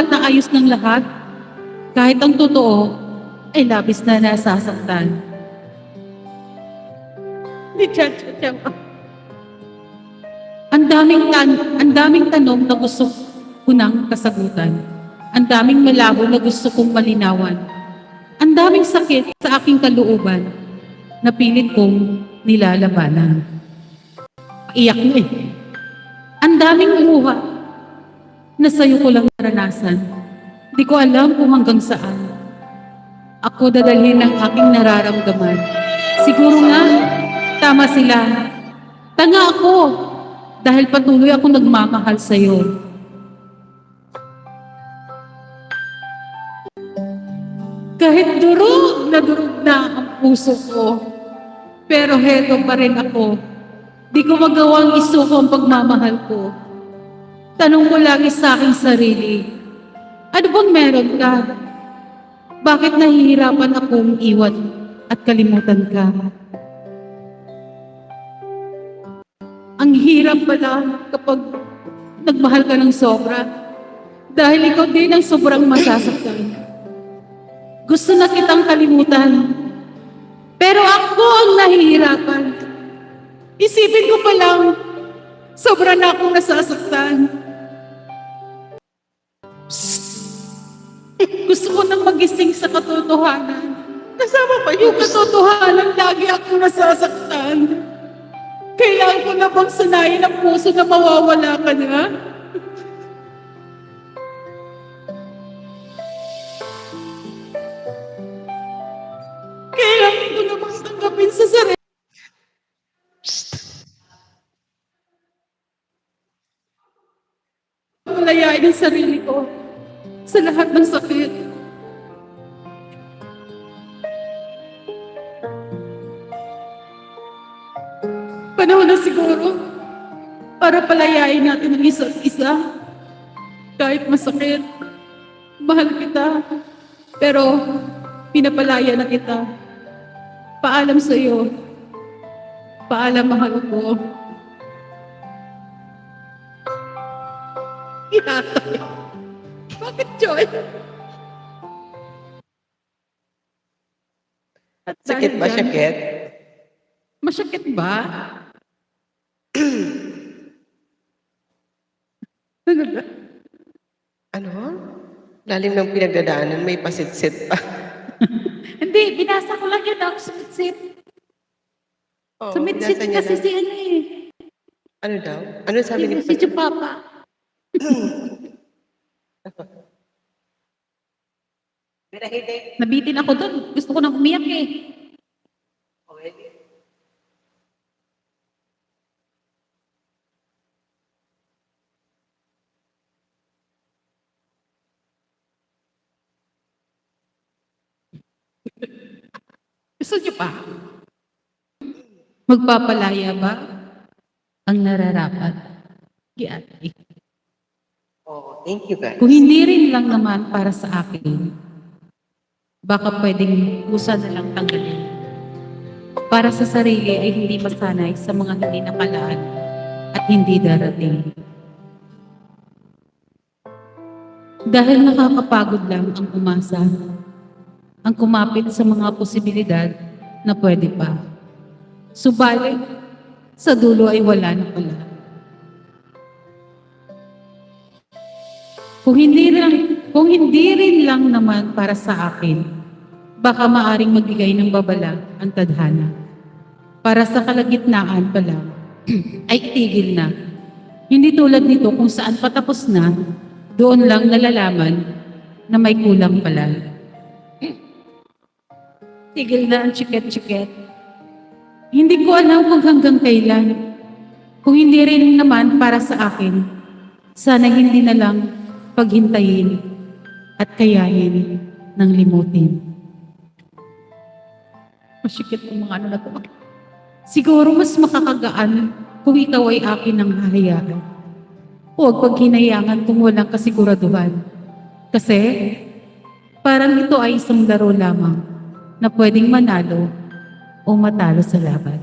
lahat na ayos ng lahat, kahit ang totoo ay labis na nasasaktan. Hindi, Chacha. Ang daming tanong na gusto ko nang kasagutan. Ang daming malabo na gusto kong malinawan. Ang daming sakit sa aking kalooban na pilit kong nilalabanan. Iyak na eh. Ang daming luha na sa'yo ko lang naranasan. Di ko alam kung hanggang saan ako dadalhin ng aking nararamdaman. Siguro nga, tama sila. Tanga ako dahil patuloy ako nagmamahal sa'yo. Kahit durog na ang puso ko, pero heto pa rin ako. Di ko magawang isuko ang pagmamahal ko. Tanong ko lagi sa aking sarili, ano bang meron ka? Bakit nahihirapan akong iwan at kalimutan ka? Ang hirap pala kapag nagmahal ka ng sobra dahil ikaw din ang sobrang masasaktan. Gusto na kitang kalimutan, pero ako ang nahihirapan. Isipin ko pa lang, sobra na akong nasasaktan. Gusto ko nang magising sa katotohanan. Kasama pa Yung katotohanan, lagi akong nasasaktan. Kailangan ko na bang sanayin ang puso na mawawala ka na? Kailangan ko na bang tanggapin sa sarili? Malayain ang sarili ko sa lahat ng sakit. Panahon na siguro para palayain natin ang isa't isa. Kahit masakit, mahal kita, pero pinapalaya na kita. Paalam sa iyo. Paalam, mahal ko. Inatay. Bakit, Joy? At Sakit ba, sakit? Masakit ba? Ano ba? Ano? Lalim ng pinagdadaanan, may pasitsit pa. Hindi, binasa ko lang yun ang sumitsit. Oo, Sumitsit binasa niya kasi lang. si ano eh. Ano daw? Ano sabi ni Si Papa. Nabitin ako doon. Gusto ko nang umiyak eh. Gusto niyo pa? Magpapalaya ba ang nararapat? Giati. Oh, thank you, guys. Kung hindi rin lang naman para sa akin, baka pwedeng kusa na lang tanggalin. Para sa sarili ay hindi masanay sa mga hindi nakalaan at hindi darating. Dahil nakakapagod lang ang umasa, ang kumapit sa mga posibilidad na pwede pa. Subalit, sa dulo ay wala na pala. Kung hindi rin lang naman para sa akin, baka maaring magbigay ng babala ang tadhana. Para sa kalagitnaan pa lang, ay itigil na. Hindi tulad nito kung saan patapos na, doon lang nalalaman na may kulang pala. Tigil na ang chiket-chiket. Hindi ko alam kung hanggang kailan. Kung hindi rin naman para sa akin, sana hindi na lang paghintayin at kayahin ng limutin. Masikip ang mga ano na to. Siguro mas makakagaan kung ikaw ay akin ng hahayaan. Huwag paghinayangan kung walang kasiguraduhan. Kasi parang ito ay isang laro lamang na pwedeng manalo o matalo sa laban.